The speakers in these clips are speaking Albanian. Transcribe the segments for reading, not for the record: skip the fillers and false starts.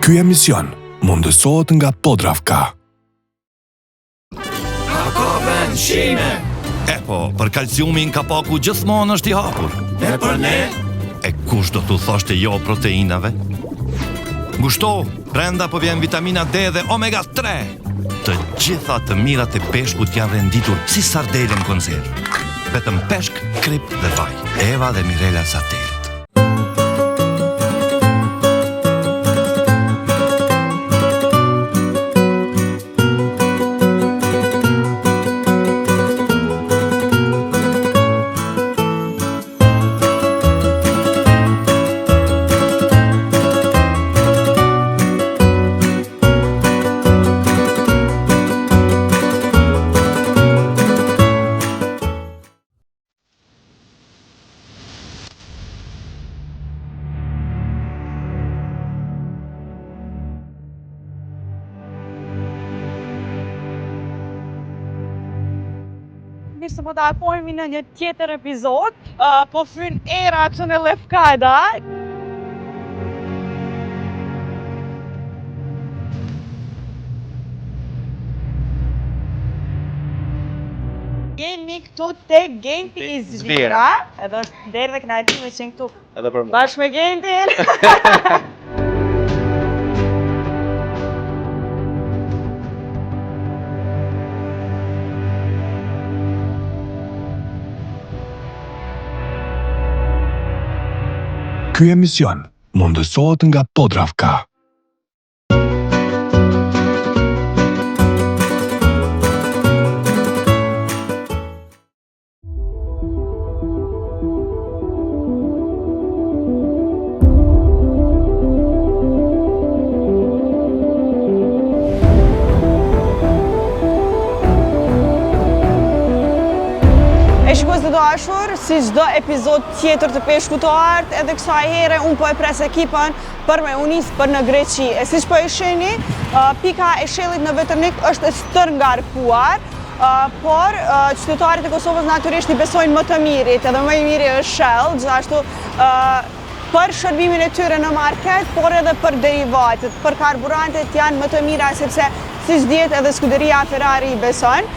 Ky emision mundësohet nga Podravka. A ka vend shime? E po, për kalciumin kapaku gjithmonë është i hapur. E për ne? E kush do t'u thoshte jo proteinave? Gushto, brenda po vjen vitamina D dhe omega 3. Të gjitha të mirat e peshkut janë renditur si sardele në konservë. Vetëm peshk, krip dhe vaj. Eva dhe Mirela Satelit. Mirë se po takohemi në një tjetër epizod, po fyn era që në Lefkada. Jemi këtu te Genti i Zvira, edhe është derë dhe knajti me qenë këtu. Edhe për mua. Bashkë me Gentin. Ky emision mundësohet nga Podravka. Shikues të dashur, si çdo epizod tjetër të Peshku të Artë, edhe kësaj here unë po e pres ekipën për me u nis për në Greqi. E siç po e shihni, pika e shellit në Veternik është e stërngarkuar, por qytetarët e Kosovës natyrisht i besojnë më të mirit, edhe më i miri është shell, gjithashtu për shërbimin e tyre në market, por edhe për derivatet, për karburantet janë më të mira sepse siç dihet edhe skuderia Ferrari i beson.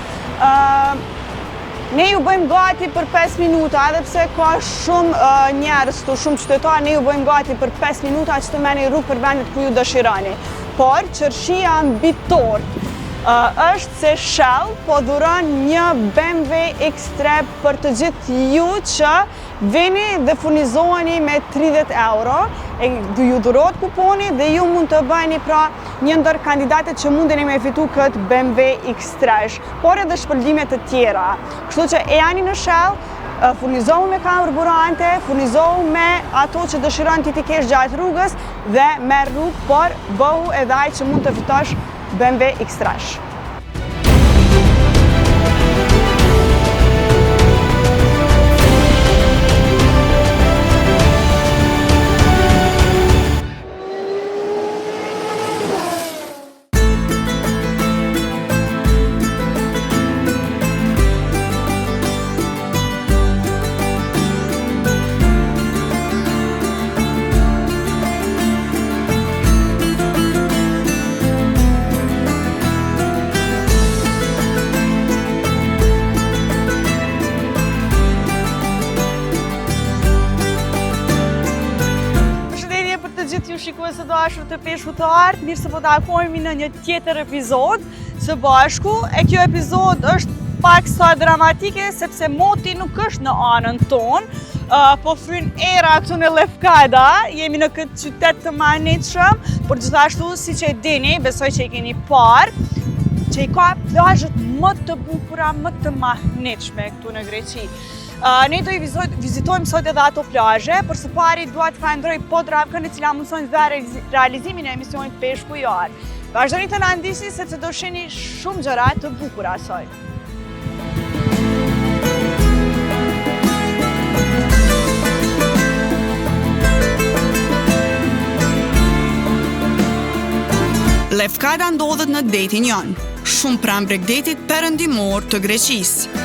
Ne ju bëjmë gati për 5 minuta, edhe pse ka shumë njerëz këtu, shumë qytetarë, ne ju bëjmë gati për 5 minuta që të merrni rrugë për vendet ku ju dëshironi. Por çershia mbi tort është se Shell po dhuron një BMW X3 për të gjithë ju që vini dhe furnizoheni me 30 euro, ju dhurohet kuponi dhe ju mund të bëheni pra një ndër kandidatet që mundeni me fitu këtë BMW X3, por edhe shpërblime të tjera. Kështu që e jani në Shell, furnizohu me karburante, furnizohu me ato që dëshiron ti kesh gjatë rrugës dhe merr rrugë, por bëhu edhe ai që mund të fitosh BMW X3. Shikues të dashur të Peshku të Artë, mirë se po takohemi në një tjetër epizod së bashku. E kjo epizod është pak sa dramatike sepse moti nuk është në anën tonë, po fryn era këtu në Lefkada, jemi në këtë qytet të mahnitshëm, por gjithashtu siç e dini, besoj që i keni parë, që i ka plazhet më të bukura, më të mahnitshme këtu në Greqi. Ne do i vizitojmë sot edhe ato plazhe, por së pari dua të falenderoj Podravkën e cila mëson dhe realizimin e emisionit Peshku i Artë. Vazhdoni të na ndiqni sepse do shihni shumë gjëra të bukura sot. Lefkada ndodhet në detin jon, shumë pranë Bregdetit perëndimor të Greqisë.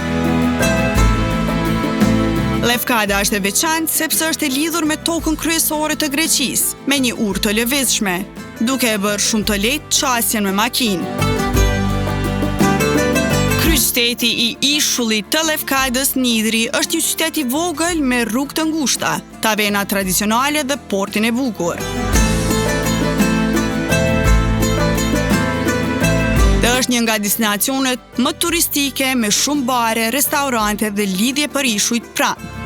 Lefkada është e veçantë sepse është e lidhur me tokën kryesore të Greqisë, me një urë të lëvizshme. duke e bërë shumë të lehtë qasjen me makinë. Kryqëzeti i ishullit të Lefkadës Nidri është një qytet i vogël me rrugë të ngushta, tavena tradicionale dhe portin e bukur. Dhe është një nga destinacionet më turistike me shumë bare, restorante dhe lidhje për ishujt pranë.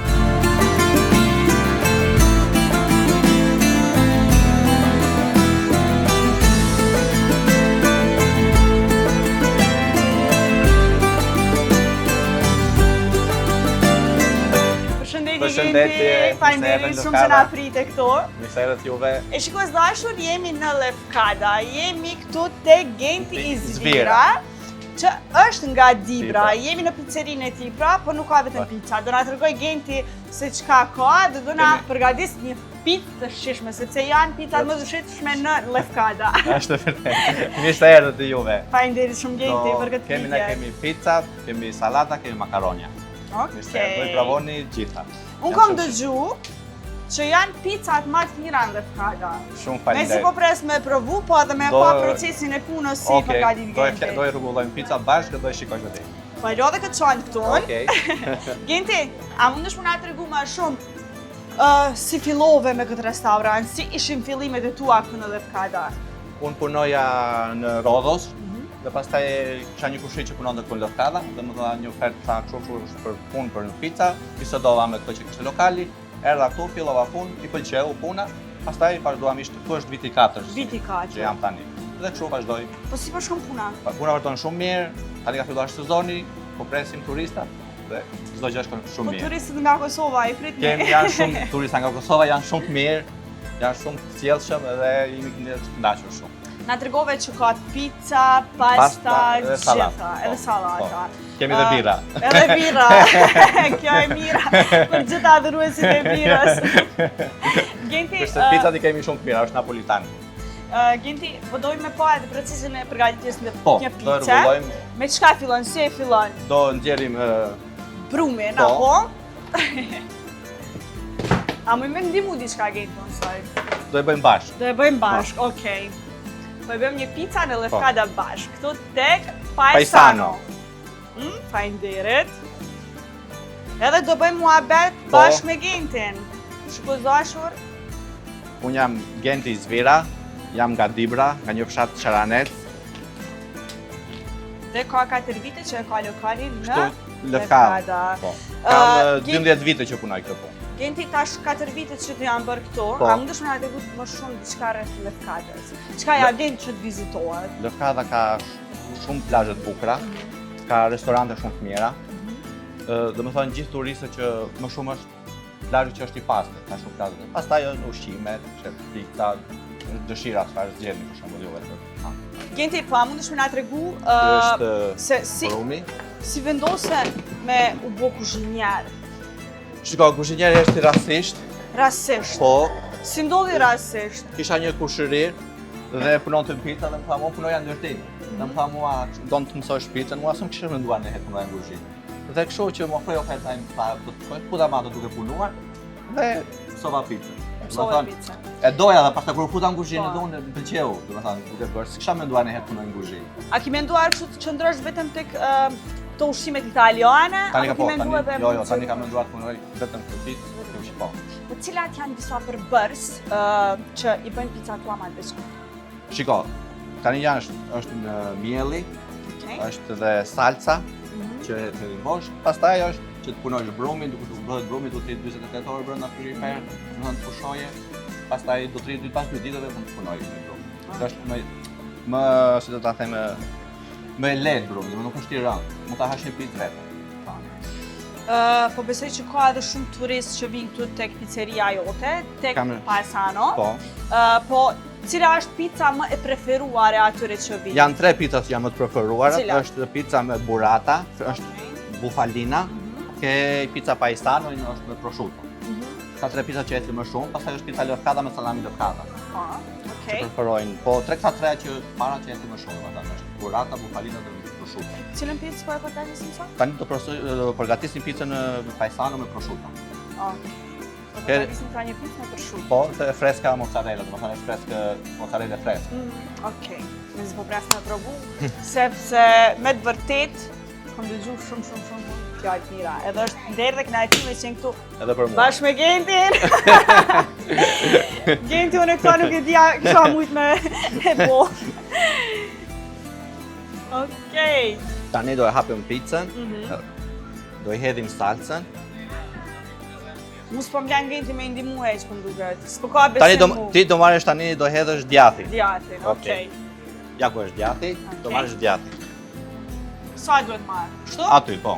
Përshëndetje, faleminderit shumë që na prite këtu. Mirë erdhët juve. E shikoj dashur, jemi në Lefkada, jemi këtu te Genti i Zvira, që është nga Dibra. Jemi në pizzerinë e tij, por nuk ka vetëm pizza. Do na tregoj Genti se çka ka, dhe do na përgatis një picë të shishme, sepse janë pizzat më të shishme në Lefkada. Është vërtet. Mirë erdhët juve. Faleminderit shumë Genti për këtë Ne kemi pizza, kemi salata, kemi makaronja. Okej. Do i provoni gjitha. Unë kam dëgju që janë pizzat më të mira në Lefkada. Shumë Me faleminderit. si po pres me provu, po edhe me pa procesin e punës si përgatit Genti. Do i rregullojmë pizza bashkë dhe do i shikoj me ti. Po e lodhe këtë qajnë këtu. Okej. Genti, a mundesh më na tregu më shumë si fillove me këtë restorant, si ishin fillimet e tua këtu në Lefkada? Unë punoja në Rodhos, dhe pastaj kisha një kushit që punon këtu në Lefkada, dhe më dha një ofertë tha kështu për punë për një pizza, bisedova me këto që kishte lokali, erdha këtu, fillova punë, i pëlqeu puna, pastaj vazhduam ishte këtu është viti 4. Viti 4. Që jam tani. Dhe kështu vazhdoj. Po si po shkon puna? Puna vërton shumë mirë, tani ka filluar sezoni, po presim turista dhe çdo gjë shkon shumë Po mirë. turistët nga Kosova i prit Kemi janë shumë turista nga Kosova, janë shumë të mirë, janë shumë të sjellshëm dhe jemi të kënaqur shumë. Na tregove që ka pizza, pasta, gjitha, edhe salata. Kemi dhe bira. Edhe bira. Kjo e mira për gjithë adhuruesit e birës. Genti, Kështë pizzat i kemi shumë të mira, është napolitan. Genti, po dojmë me pa edhe procesin e përgatitjes në Po, një do pizza. rregullojmë. Me çka fillon? Si e fillon? Do nxjerrim Brumin, Po. apo? A më ndihmu diçka Genti, më soi? do e bëjmë bashkë. Do e bëjmë bashkë, okej. Po e bëjmë një pizza në Lefkada bashkë, këtu tek Paesano. Faleminderit. Edhe do bëjmë muhabet bashkë me Gentin. Shiko dashur. Unë jam Genti i Zvira, jam nga Dibra, nga një fshat Çaranet. Dhe ka 4 vite që e ka lokalin në Lefkada. Po. Kam 12 vite që punoj këtë punë. Genti tash 4 vite që të janë bërë këtu, Po. a mundesh më na tregu më shumë diçka rreth Lefkadës? Çka ja vlen që të vizitohet? Lefkada ka shumë plazhe të bukura, ka restorante shumë të mira. Domethënë gjithë turistët që më shumë është plazhi që është i pastër, ka shumë plazhe. Pastaj janë ushqimet, pizza, dëshira çfarë zgjeni për shembull juve për. Genti, po a mundesh më na tregu se si vendosen me u bë kuzhinjer? Shiko, kuzhinjeri është rastësisht. Rastësisht. Po, Si ndodhi rastësisht? kisha një kushërir dhe punonte në pizza dhe më tha, "Unë punoja ndërtim." Dhe më tha mua, "Do të mësosh pizzën?" Mua s'm kishte menduar ne të punoja në kuzhinë. Dhe kështu që më ofroi oferta im, tha, "Do të shkoj ku ta marr duke punuar." Dhe mësova pizzën. Mësova pizza. E doja dhe pastaj kur futa në kuzhinë dhe unë më pëlqeu, domethënë duke bërë, s'kisha menduar ne të punoj në kuzhinë. A ki menduar kështu të qëndrosh vetëm tek të ushqimet italiane? Tani ka apo po, ki menduar tani, edhe jo, tani ka menduar të punoj vetëm këtë pizzë, vetëm shqiptar. Po cilat janë disa përbërës që i bëjnë pizzat tua më të veçantë? Shiko, tani janë është në mielli, Okej. është dhe salsa, që e të bosh, pastaj është që të punojsh brumin, duke të bëhet brumi, do të jetë 48 orë brenda frigorifer, do të pushoje, pastaj do të rritë pas 2 ditëve mund të punoj me brum. Është më si do ta them, më e lehtë brumi, nuk është i rëndë, mund ta hash një picë vetë. Po besoj që ka edhe shumë turistë që vinë këtu tek pizzeria jote, tek Paesano. Po. Po cila është pica më e preferuar e atyre që vinë? Janë 3 pizzat që janë më të preferuara, Cilat? është pizza me burrata, është bufalina, ke pizza Paesano, është me prosciutto. Ka 3 pizza që ecin më shumë, pastaj është pizza Lefkada me salami Lefkada. Po, Që okej. preferojnë, po 3 që para që ecin më shumë, domethënë është burrata, bufalina dhe prosciutto. Cilën pizza po e përgatisim sot? Tani do përgatisim pizzën në Paesano me prosciutto. Okej. përgatisim pra një picë me prosciutto. Po, të freska mozzarella, domethënë është freskë mozzarella fresk. Okej, nëse po pres me provu, sepse me të vërtet kam dëgjuar shumë fjalë mira. Edhe është nder dhe kënaqësi me qenë këtu. Edhe për mua. Bashkë me Gentin. Genti unë këta nuk e dija, kisha mujt me e bo. Okej. Tani do e hapim pizzën, do i hedhim salcën. Mus po m'lan Genti me ndimu heq për m'duket. S'po ka Tani besim mu. ti do marrësh tani do hedhësh djathi. Djathi, okej. Ja ku është djathi, do marrësh djathi. Sa duhet marrë? Kështu? Aty, po.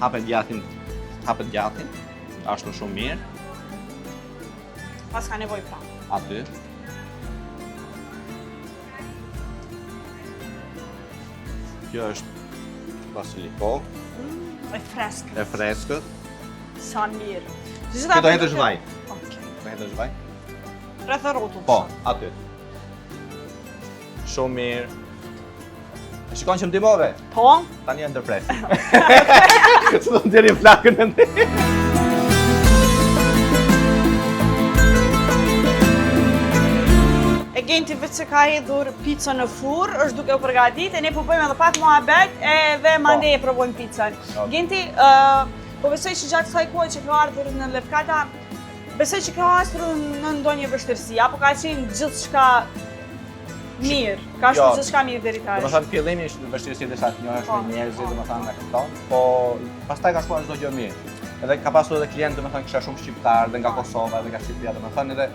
Hapet djathin, ashtu shumë mirë. Pas ka nevoj pra. Aty. Kjo është basiliko, E freskët. e freskët. Sa mirë. Kjo do hedhësh vaj. Okej. Do hedhësh vaj? Rreth e rrotull. Po, aty. Shumë mirë. E shikon që më ndihmove? Po? Tani e ndërpres. Së do të ndjeri flakën e ndi. E Genti vetë se ka hedhur pizza në furr, është duke u përgatit, e ne po bëjmë edhe pak muhabet edhe mandej e provojmë pizzan. Genti, po besoj që gjatë kësaj kohe që ka ardhur në Lefkada, besoj që ka ardhur në ndonjë vështirësi, apo ka qenë gjithçka mirë, ka shku gjithçka mirë deri tash. Domethënë fillimi ishte vështirësi dhe sa të njohesh me njerëzit, domethënë me këto, po pastaj ka shkuar çdo gjë mirë. Edhe ka pasur edhe klient, domethënë kisha shumë shqiptar dhe nga Kosova dhe nga Shqipëria, domethënë edhe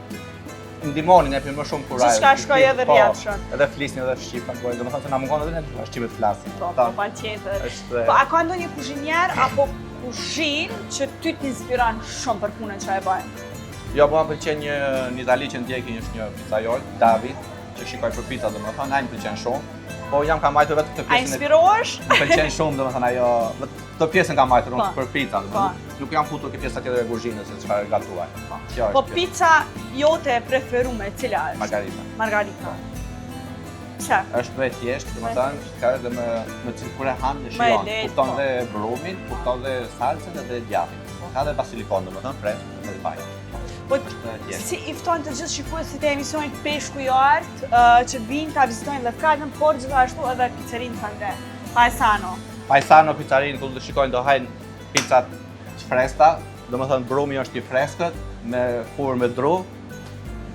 ndihmonin e më shumë kurajë. Gjithçka shkoi edhe rrjedhshën. Edhe flisnin edhe shqip, domethënë se na mungon edhe ne shqipet flasin. Po, patjetër. Është Po, a ka ndonjë kuzhinier apo kuzhinë që ty t'inspiron shumë për punën që e bën? Jo, po më pëlqen një në Itali që ndjekin është një pizzaiol, David, që shikoj për pizza domethënë, ai më pëlqen shumë. Po jam ka mbajtur vetë këtë A pjesën. inspirohesh? Më pëlqen shumë domethënë ajo, këtë pjesën kam mbajtur unë Po. për pizza domethënë. Nuk jam futur këtë pjesa tjetër e kuzhinës se çfarë gatuaj. Kjo Po është. pizza jote e preferume, cila është? Margarita. Margarita. Pse? Është më e thjeshtë, domethënë, ka edhe më kur e han dhe Më e shijon. lehtë, Kupton po. dhe brumin, kupton dhe salcën dhe djathin. Ka dhe basilikon domethënë fresh me vaj. Po Është e thjeshtë. si i fton të gjithë shikuesit e emisionit Peshku i Art që vinë ta vizitojnë Lefkadën, por gjithashtu edhe pizzerinë tënde, Paesano. Paesano pizzarinë ku do shikojnë do hajnë pizzat freskëta, domethënë brumi është i freskët me furrë me dru.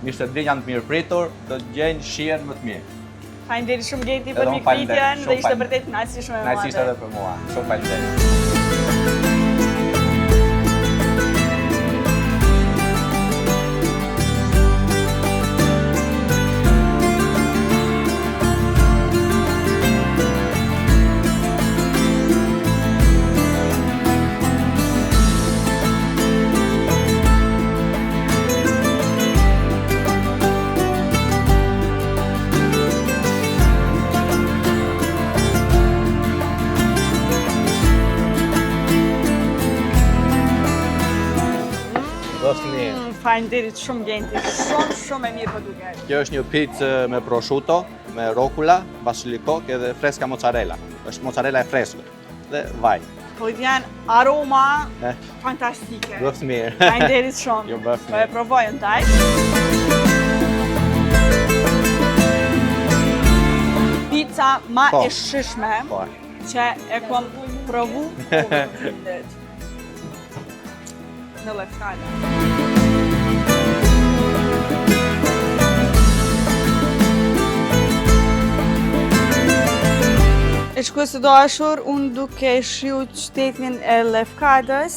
Mishte dri janë të mirë pritur, do të gjejnë shijen më të mirë. Faleminderit shumë Genti Edhe për unë mikpritjen faleminderit, dhe shumë ishte faleminderit. vërtet kënaqësi shumë e Kënaqësi ishte madhe. edhe për mua. Shumë faleminderit. Faleminderit shumë Genti, shumë e mirë po duket. Kjo është një pizza me prosciutto, me rokula, basiliko edhe freska mozzarella. Është mozzarella e freskët dhe vaj. Po i vjen aroma Eh. fantastike. Bëftë mirë. Faleminderit shumë. Jo, bëftë Po e mirë. provojmë taj. Pizza ma Po. e shishme Po. që e kom provu në Lefkada. E shkues të dashur, unë duke shiu qytetin e Lefkadës,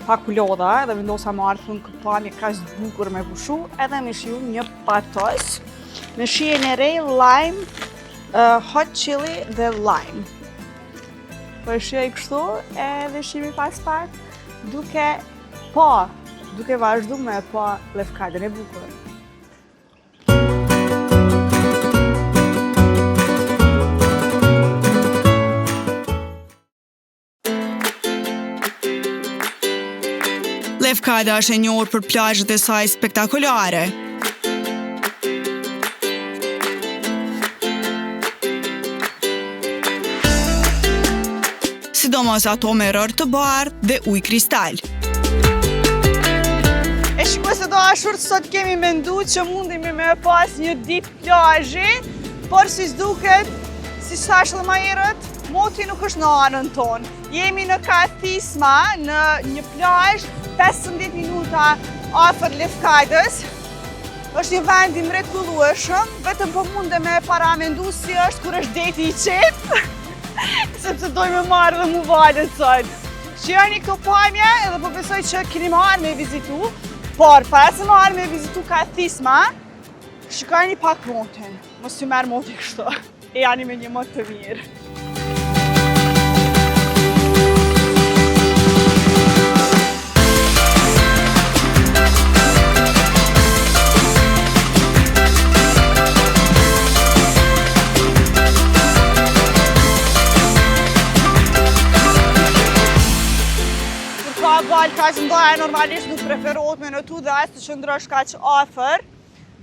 pa kulodha, edhe vendosa më ardhën këtë pamje kaq të bukur me pushu, edhe me shiu një patos me shijen e re, lime, hot chili dhe lime. Po e shijoj kështu edhe shihemi pas pak duke vazhdu me pa Lefkadën e bukur. Lefkada është e njohur për plazhet e saj spektakolare. Sidomos ato me rërë të bardhë dhe ujë kristal. dashur, sot kemi mendu që mundemi me pas një ditë plazhi, por si s'duket, si thash edhe më herët, moti nuk është në anën tonë. Jemi në Kathisma, në një plazh 15 minuta afër Lefkajtës. Është një vend i mrekullueshëm, vetëm po mundem me paramendu si është kur është deti i qetë, sepse doj me marrë dhe mu valet sot. Shijoni këto pamje edhe po besoj që keni marrë me vizitu, por para se marrë me vizitu Kathisma, shikojeni pak motin. Mos ju merr moti kështu. E jani me një mot të mirë. Balë kaq ndoja normalisht nuk preferohet me në tu dhe as të qëndrosh kaq afër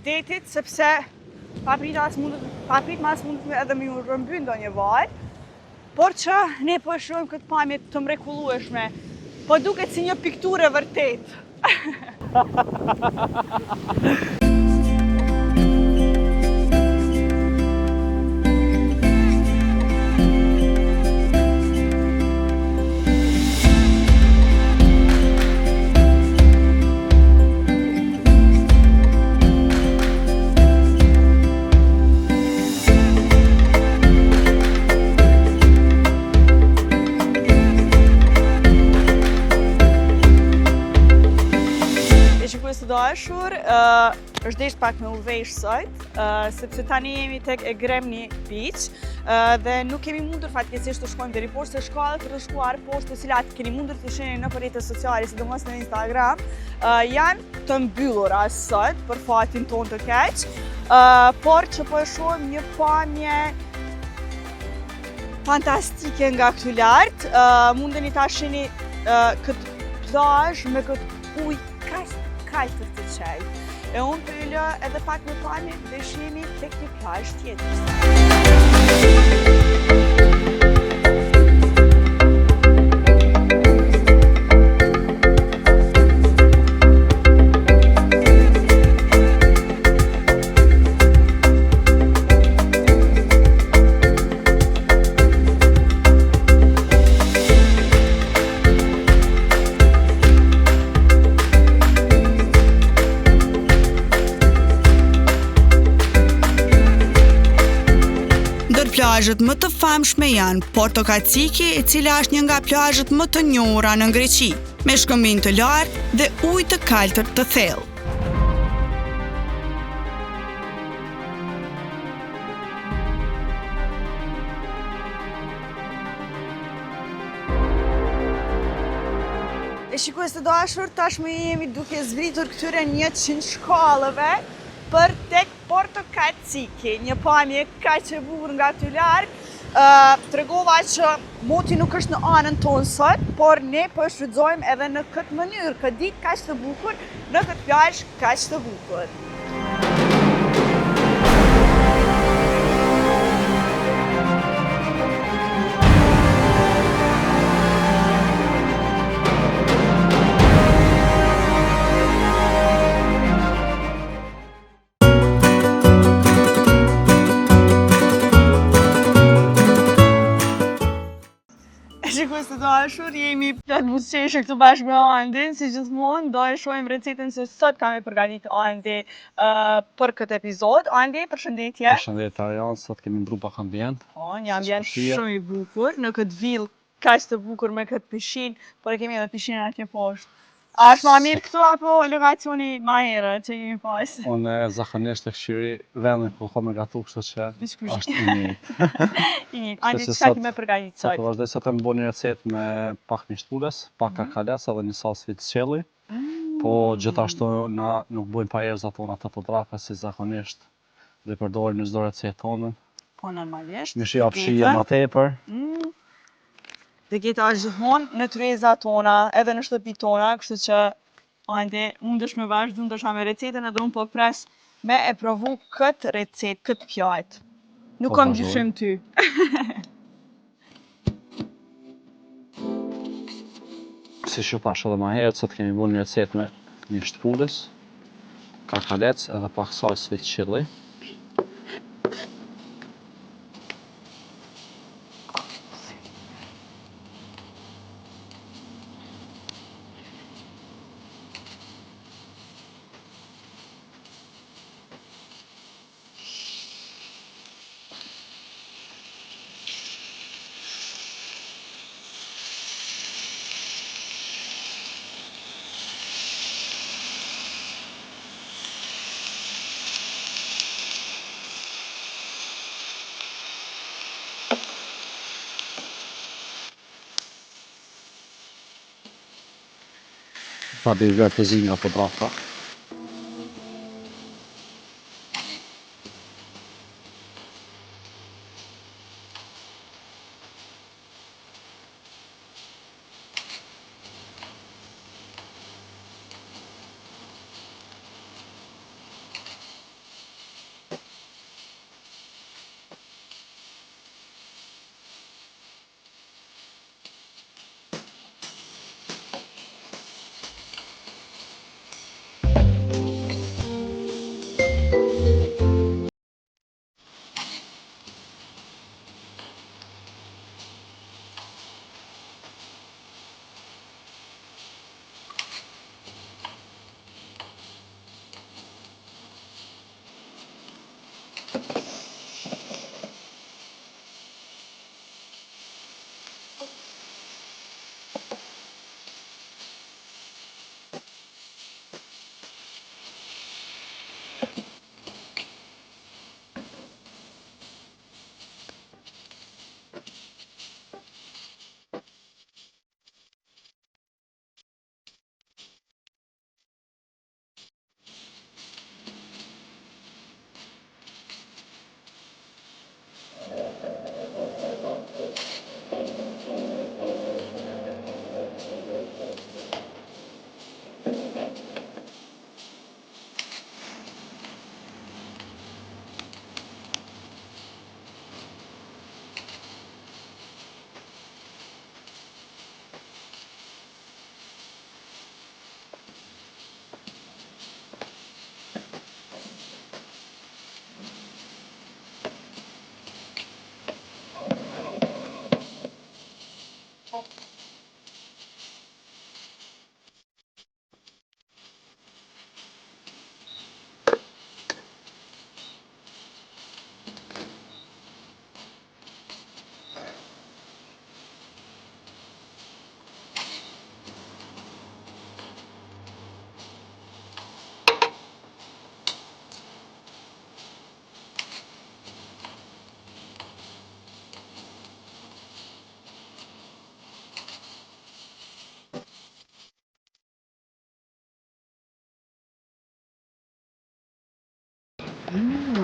detit, sepse paprit mas mundet edhe me ju rëmby ndonjë valë, por që ne po shohim këtë pamje të mrekullueshme, po duket si një pikturë vërtet. Dashur, është desh pak me uvesh sot, sepse tani jemi tek Egremni Beach dhe nuk kemi mundur fatkeqësisht të shkojmë deri poshtë shkallët për të shkuar poshtë, të cilat keni mundur të shihni në rrjetet sociale, sidomos në Instagram, janë të mbyllura sot për fatin tonë të keq, por që po e shohim një pamje fantastike nga këtu lart. Mundeni ta shihni këtë plazh me këtë ujë kaq kaltër të qaj. E unë për lë edhe pak me pamje dhe shihemi tek një plazh tjetër. Plazhet më të famshme janë Porto Kaciki, e cila është një nga plazhet më të njohura në Greqi, me shkëmbim të lartë dhe ujë të kaltër të thellë. E shikues të dashur, tashmë jemi duke zbritur këtyre 100 shkallëve për tek Porto Kaciki, një pamje kaq e bukur nga këtu larg. Tregova që moti nuk është në anën tonë sot, por ne po e shfrytëzojmë edhe në këtë mënyrë, këtë ditë kaq të bukur, në këtë plazh kaq të bukur. Shikues të dashur, jemi plot buzëqeshë këtu bashkë me Andin, si gjithmonë, do e shohim recetën se sot kam e përgatitur Andi për këtë epizod. Andi, përshëndetje. Përshëndetje Arian, sot kemi ndru pak ambient. Po, një ambient shumë i bukur, në këtë villë kaq të bukur me këtë pishinë, por e kemi edhe pishinën atje poshtë. A është ma mirë këtu apo lokacioni ma herët që jemi pas? Unë zakonisht e këshiri vendin ku kam e gatu, kështu që është i njëjtë. I njëjtë. Andi, çka ki me përgatitur sot? Sot të vazhdoj sot e më bo një recetë me pak mishtulles, pak karkales edhe një sas vitçelli. Po gjithashtu na nuk bojmë pa erëza tona të podrape, si zakonisht dhe përdorim në çdo recetë tonën. Po normalisht. Një shi hapshije ma tepër. Dhe këta është gjithmonë në tryezat tona, edhe në shtëpi tona, kështu që Andi, mundesh me vazhdu ndoshta me recetën edhe unë po pres me e provu këtë recetë, këtë pjatë. Nuk kam dyshim ty. Si që pash edhe ma herët, sot kemi bërë një recetë me një shtpulles. kakalec edhe pak saj sweet chili. Ta biber të zi nga podravka.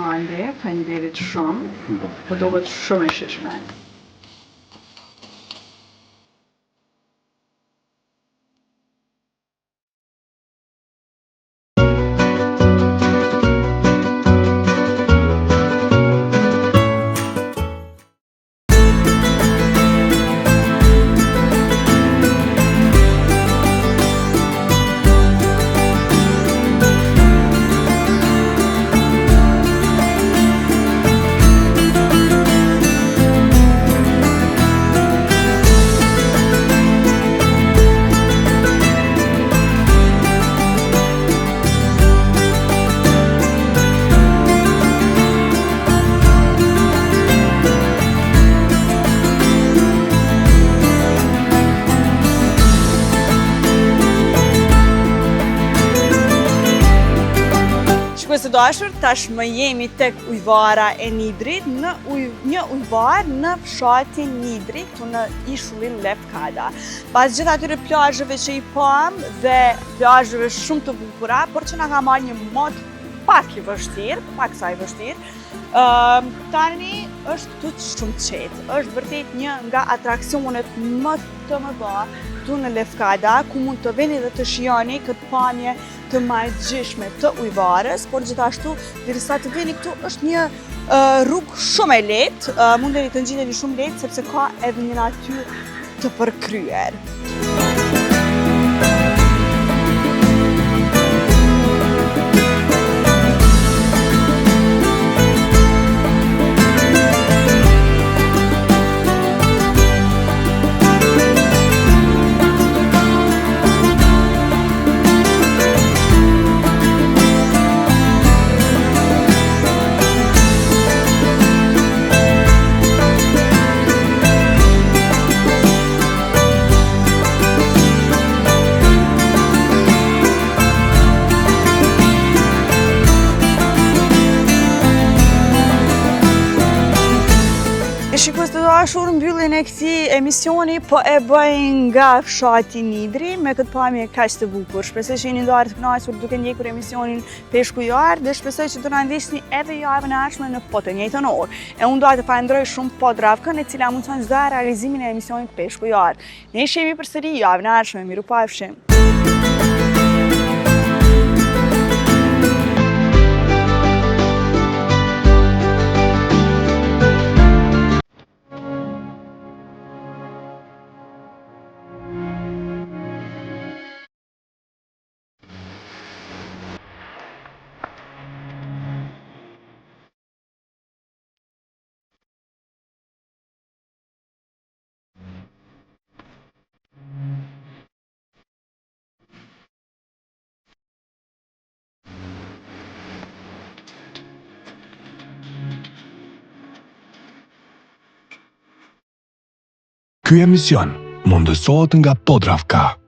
Hande, faleminderit shumë. Po duket shumë e shishme. Së dashur, tashmë jemi tek ujvara e Nidrit, në një ujvar në fshatin Nidri, këtu në ishullin Lefkada. Pas gjithë atyre plazheve që i pam dhe plazheve shumë të bukura, por që na ka marrë një mod pak i vështirë, pak sa i vështirë, tani është këtu shumë qetë. Është vërtet një nga atraksionet më të mëdha këtu në Lefkada, ku mund të vini dhe të shijoni këtë pamje të magjishme të ujvarës, por gjithashtu derisa të vini këtu është një rrugë shumë e lehtë, mundeni të ngjiteni shumë lehtë sepse ka edhe një natyrë të përkryer. dashur, mbylljen e këtij emisioni po e bëj nga fshati Nidri me këtë pamje kaq të bukur. Shpresoj që jeni ndarë të kënaqur duke ndjekur emisionin Peshku i Art dhe shpresoj që do na ndiqni edhe javën e ardhshme në po të njëjtën orë. E unë dua të falenderoj shumë Podravkën, e cila mundson çdo realizimin e emisionit Peshku i Art. Ne shihemi përsëri javën e ardhshme. Mirupafshim. Ky emision mundësohet nga Podravka.